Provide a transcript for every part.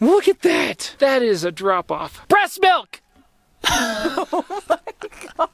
Look at that. That is a drop off. Breast milk. Oh my god.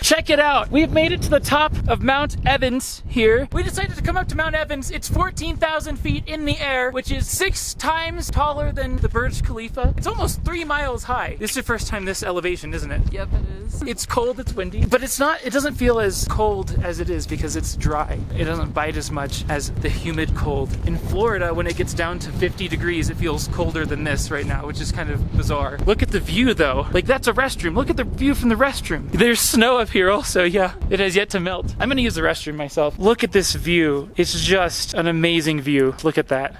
Check it out. We've made it to the top of Mount Evans here. We decided to come up to Mount Evans. It's 14,000 feet in the air, which is 6 times taller than the Burj Khalifa. It's almost 3 miles high. This is your first time this elevation, isn't it? Yep, it is. It's cold, it's windy, but it doesn't feel as cold as it is because it's dry. It doesn't bite as much as the humid cold. In Florida, when it gets down to 50 degrees, it feels colder than this right now, which is kind of bizarre. Look at the view though. Like, that's a restroom. Look at the view from the restroom. There's snow up here also, yeah. It has yet to melt. I'm gonna use the restroom myself. Look at this view. It's just an amazing view. Look at that.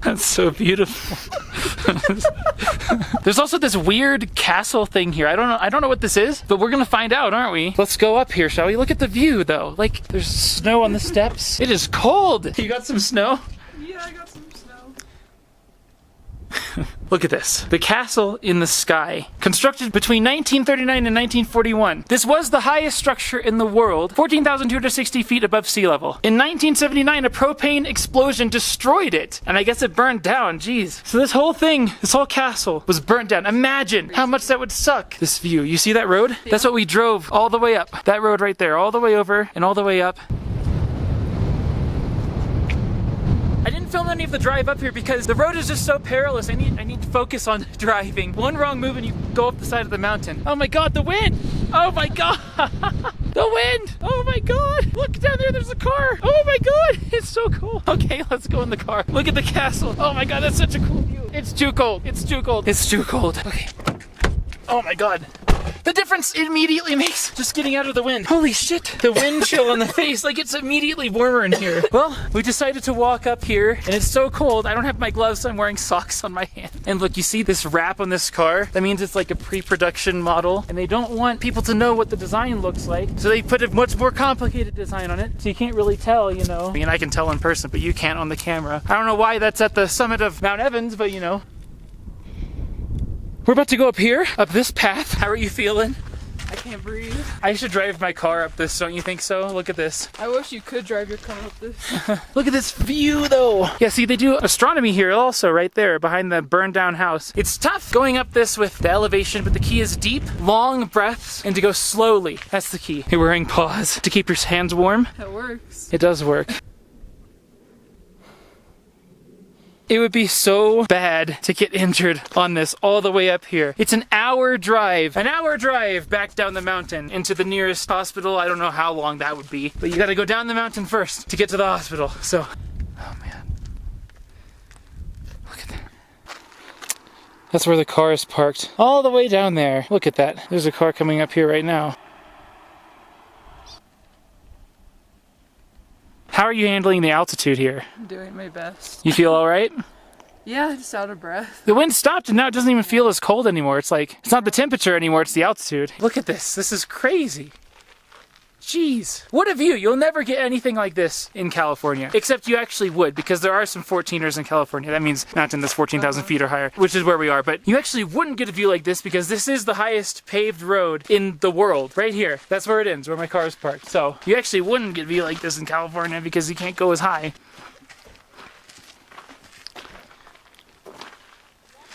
That's so beautiful. There's also this weird castle thing here. I don't know what this is, but we're gonna find out, aren't we? Let's go up here, shall we? Look at the view though. Like, there's snow on the steps. It is cold. You got some snow? Yeah, I got some snow. Look at this. The castle in the sky. Constructed between 1939 and 1941. This was the highest structure in the world, 14,260 feet above sea level. In 1979, a propane explosion destroyed it. And I guess it burned down. Jeez. So this whole thing, this whole castle was burnt down. Imagine how much that would suck. This view. You see that road? Yeah. That's what we drove all the way up. That road right there. All the way over and all the way up. I didn't film any of the drive up here because the road is just so perilous. I need to focus on driving. One wrong move and you go up the side of the mountain. Oh my god, the wind! Oh my god! The wind! Oh my god! Look down there, there's a car! Oh my god! It's so cool. Okay, let's go in the car. Look at the castle. Oh my god, that's such a cool view. It's too cold. It's too cold. It's too cold. Okay. Oh my god. The difference it immediately makes just getting out of the wind. Holy shit. The wind chill on the face, like it's immediately warmer in here. Well, we decided to walk up here and it's so cold. I don't have my gloves, so I'm wearing socks on my hand. And look, you see this wrap on this car? That means it's like a pre-production model and they don't want people to know what the design looks like. So they put a much more complicated design on it. So you can't really tell, you know. I mean, I can tell in person, but you can't on the camera. I don't know why that's at the summit of Mount Evans, but you know. We're about to go up here, up this path. How are you feeling? I can't breathe. I should drive my car up this, don't you think so? Look at this. I wish you could drive your car up this. Look at this view though. Yeah, see, they do astronomy here also, right there, behind the burned down house. It's tough going up this with the elevation, but the key is deep, long breaths, and to go slowly. That's the key. You're wearing paws to keep your hands warm. That works. It does work. It would be so bad to get injured on this all the way up here. It's an hour drive back down the mountain into the nearest hospital. I don't know how long that would be, but you gotta go down the mountain first to get to the hospital. So, oh man. Look at that. That's where the car is parked. All the way down there. Look at that. There's a car coming up here right now. How are you handling the altitude here? I'm doing my best. You feel all right? Yeah, just out of breath. The wind stopped and now it doesn't even feel as cold anymore. It's like, it's not the temperature anymore, it's the altitude. Look at this. This is crazy. Jeez. What a view. You'll never get anything like this in California. Except you actually would, because there are some 14ers in California. That means mountain that's 14,000 feet or higher, which is where we are. But you actually wouldn't get a view like this because this is the highest paved road in the world. Right here. That's where it ends, where my car is parked. So you actually wouldn't get a view like this in California because you can't go as high.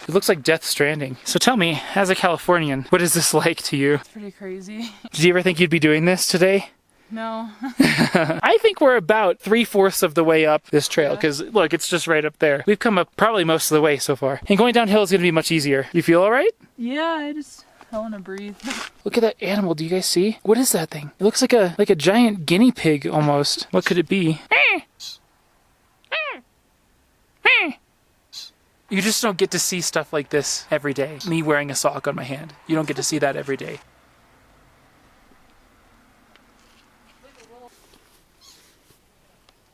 It looks like Death Stranding. So tell me, as a Californian, what is this like to you? It's pretty crazy. Did you ever think you'd be doing this today? No. I think we're about 3/4 of the way up this trail because look, it's just right up there. We've come up probably most of the way so far. And going downhill is going to be much easier. You feel all right? Yeah, I want to breathe. Look at that animal. Do you guys see? What is that thing? It looks like a giant guinea pig almost. What could it be? You just don't get to see stuff like this every day. Me wearing a sock on my hand. You don't get to see that every day.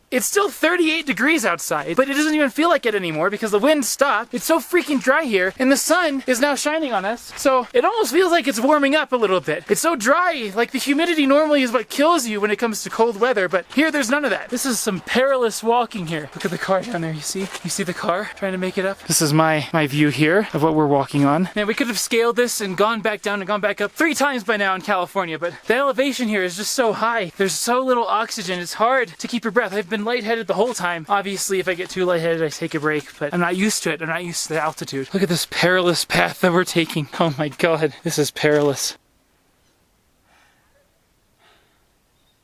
It's still 38 degrees outside, but it doesn't even feel like it anymore because the wind stopped. It's so freaking dry here, and the sun is now shining on us, so it almost feels like it's warming up a little bit. It's so dry, like the humidity normally is what kills you when it comes to cold weather, but here there's none of that. This is some perilous walking here. Look at the car down there, you see? You see the car trying to make it up? This is my view here of what we're walking on. Man, we could have scaled this and gone back down and gone back up 3 times by now in California, but the elevation here is just so high. There's so little oxygen, it's hard to keep your breath. I've been been lightheaded the whole time. Obviously, if I get too lightheaded, I take a break, but I'm not used to it. I'm not used to the altitude. Look at this perilous path that we're taking. Oh my God, this is perilous.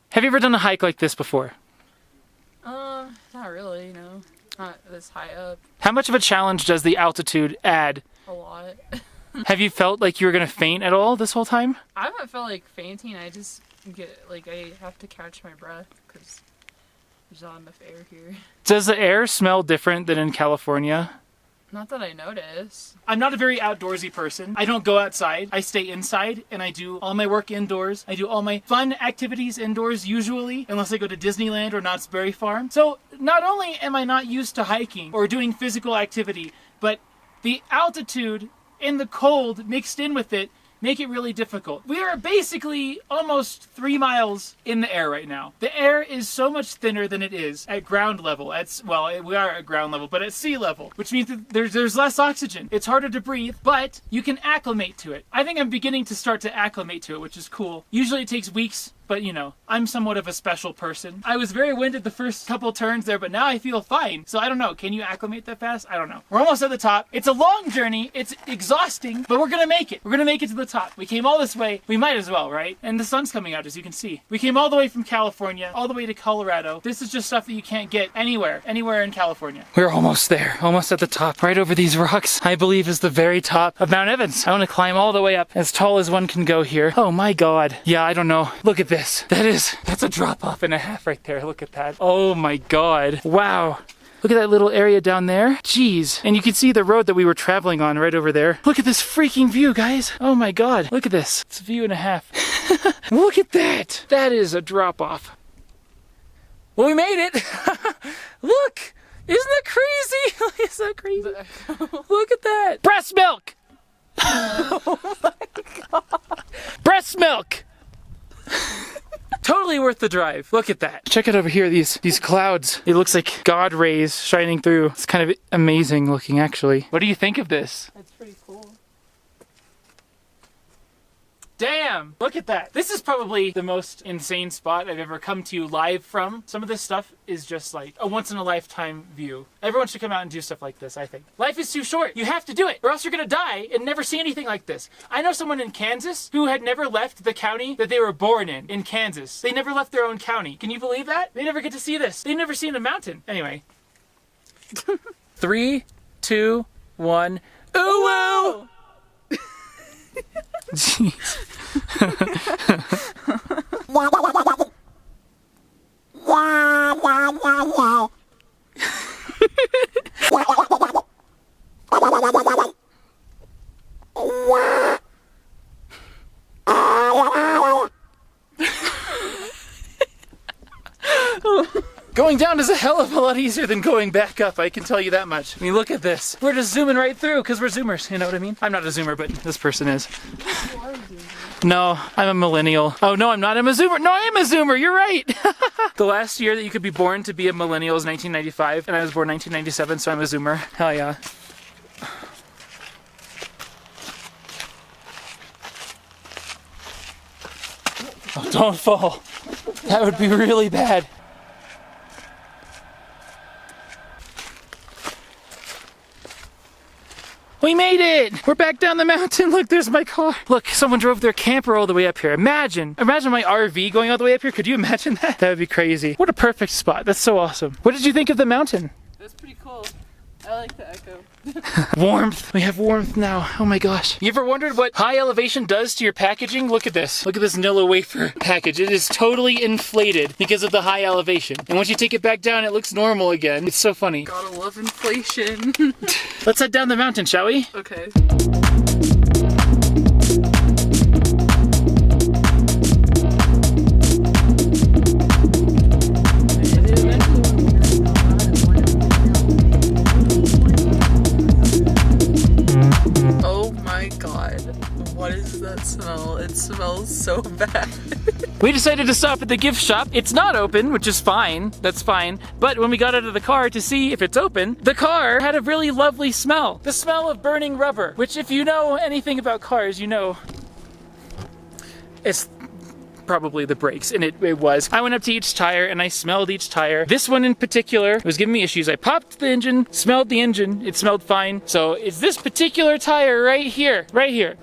Have you ever done a hike like this before? Not really, no. Not this high up. How much of a challenge does the altitude add? A lot. Have you felt like you were gonna faint at all this whole time? I haven't felt like fainting. I just get, like, I have to catch my breath because there's not enough air here. Does the air smell different than in California? Not that I notice. I'm not a very outdoorsy person. I don't go outside. I stay inside and I do all my work indoors. I do all my fun activities indoors usually, unless I go to Disneyland or Knott's Berry Farm. So not only am I not used to hiking or doing physical activity, but the altitude and the cold mixed in with it make it really difficult. We are basically almost 3 miles in the air right now. The air is so much thinner than it is at ground level. Well, we are at ground level, but at sea level, which means that there's less oxygen. It's harder to breathe, but you can acclimate to it. I think I'm beginning to start to acclimate to it, which is cool. Usually it takes weeks, but you know, I'm somewhat of a special person. I was very winded the first couple turns there, but now I feel fine. So I don't know, can you acclimate that fast? I don't know. We're almost at the top. It's a long journey, it's exhausting, but we're gonna make it. We're gonna make it to the top. We came all this way, we might as well, right? And the sun's coming out, as you can see. We came all the way from California, all the way to Colorado. This is just stuff that you can't get anywhere in California. We're almost there, almost at the top. Right over these rocks, I believe is the very top of Mount Evans. I wanna climb all the way up, as tall as one can go here. Oh my God. Yeah, I don't know. Look at this. That's a drop off and a half right there. Look at that. Oh my God. Wow. Look at that little area down there. Jeez. And you can see the road that we were traveling on right over there. Look at this freaking view, guys. Oh my God. Look at this. It's a view and a half. Look at that. That is a drop off. Well, we made it. Look. Isn't that crazy? Isn't that crazy? Look at that. Breast milk. Oh my God. Breast milk. Totally worth the drive. Look at that. Check it over here, these clouds. It looks like God rays shining through. It's kind of amazing looking, actually. What do you think of this? That's pretty cool. Damn! Look at that. This is probably the most insane spot I've ever come to live from. Some of this stuff is just like a once-in-a-lifetime view. Everyone should come out and do stuff like this, I think. Life is too short. You have to do it, or else you're gonna die and never see anything like this. I know someone in Kansas who had never left the county that they were born in Kansas. They never left their own county. Can you believe that? They never get to see this. They've never seen a mountain. Anyway. 3, 2, 1. Ooh-woo! Jeez. Going down is a hell of a lot easier than going back up, I can tell you that much. I mean, look at this. We're just zooming right through because we're zoomers, you know what I mean? I'm not a zoomer, but this person is. No, I'm a millennial. Oh, no, I'm not. I'm a zoomer. No, I am a zoomer. You're right. The last year that you could be born to be a millennial is 1995, and I was born 1997, so I'm a zoomer. Hell yeah. Oh, don't fall. That would be really bad. We made it! We're back down the mountain. Look, there's my car. Look, someone drove their camper all the way up here. Imagine my RV going all the way up here. Could you imagine that? That would be crazy. What a perfect spot. That's so awesome. What did you think of the mountain? That's pretty cool. I like the echo. Warmth. We have warmth now. Oh my gosh. You ever wondered what high elevation does to your packaging? Look at this. Look at this Nilla wafer package. It is totally inflated because of the high elevation. And once you take it back down, it looks normal again. It's so funny. Gotta love inflation. Let's head down the mountain, shall we? Okay. What is that smell? It smells so bad. We decided to stop at the gift shop. It's not open, which is fine. That's fine. But when we got out of the car to see if it's open, the car had a really lovely smell. The smell of burning rubber, which if you know anything about cars, you know it's probably the brakes, and it was. I went up to each tire and I smelled each tire. This one in particular was giving me issues. I popped the engine, smelled the engine, it smelled fine. So it's this particular tire right here.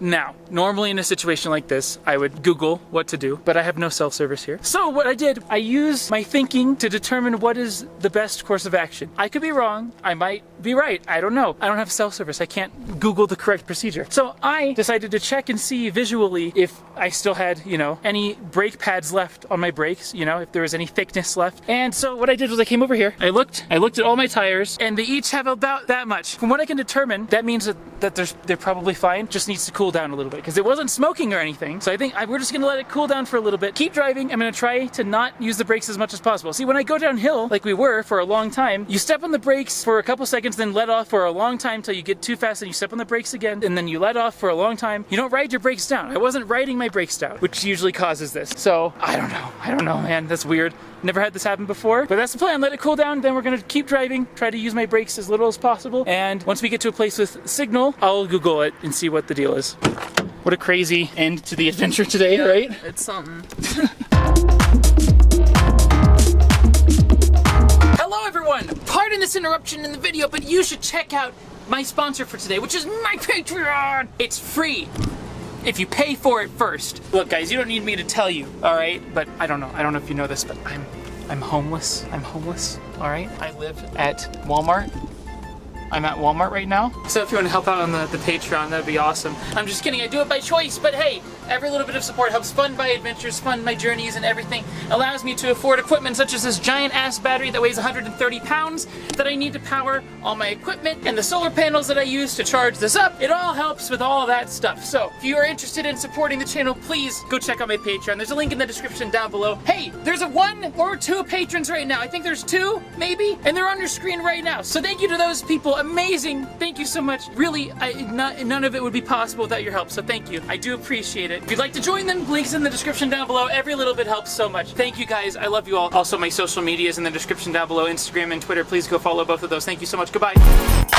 Now, normally in a situation like this, I would Google what to do, but I have no self-service here. So what I did, I used my thinking to determine what is the best course of action. I could be wrong, I might be right, I don't know. I don't have self-service, I can't Google the correct procedure. So I decided to check and see visually if I still had, you know, any brake pads left on my brakes, you know, if there was any thickness left. And so what I did was I came over here, I looked at all my tires, and they each have about that much. From what I can determine, that means that they're probably fine, just needs to cool down a little bit, because it wasn't smoking or anything. So I think we're just gonna let it cool down for a little bit. Keep driving, I'm gonna try to not use the brakes as much as possible. See, when I go downhill, like we were for a long time, you step on the brakes for a couple seconds, then let off for a long time till you get too fast, and you step on the brakes again, and then you let off for a long time. You don't ride your brakes down. I wasn't riding my brakes down, which usually causes this. So I don't know, man, that's weird. Never had this happen before, but that's the plan. Let it cool down, then we're gonna keep driving, try to use my brakes as little as possible, and once we get to a place with signal, I'll Google it and see what the deal is. What a crazy end to the adventure today, right? It's something. Hello everyone! Pardon this interruption in the video, but you should check out my sponsor for today, which is my Patreon! It's free if you pay for it first. Look guys, you don't need me to tell you, alright? But I don't know if you know this, but I'm homeless. I'm homeless, alright? I live at Walmart. I'm at Walmart right now. So if you want to help out on the Patreon, that'd be awesome. I'm just kidding, I do it by choice, but hey, every little bit of support helps fund my adventures, fund my journeys and everything. Allows me to afford equipment such as this giant ass battery that weighs 130 pounds that I need to power all my equipment, and the solar panels that I use to charge this up. It all helps with all that stuff. So if you are interested in supporting the channel, please go check out my Patreon. There's a link in the description down below. Hey, there's a 1 or 2 patrons right now. I think there's 2, maybe, and they're on your screen right now. So thank you to those people. Amazing. Thank you so much. Really, none of it would be possible without your help, so thank you. I do appreciate it. If you'd like to join them, links in the description down below. Every little bit helps so much. Thank you guys. I love you all. Also, my social media is in the description down below. Instagram and Twitter. Please go follow both of those. Thank you so much. Goodbye.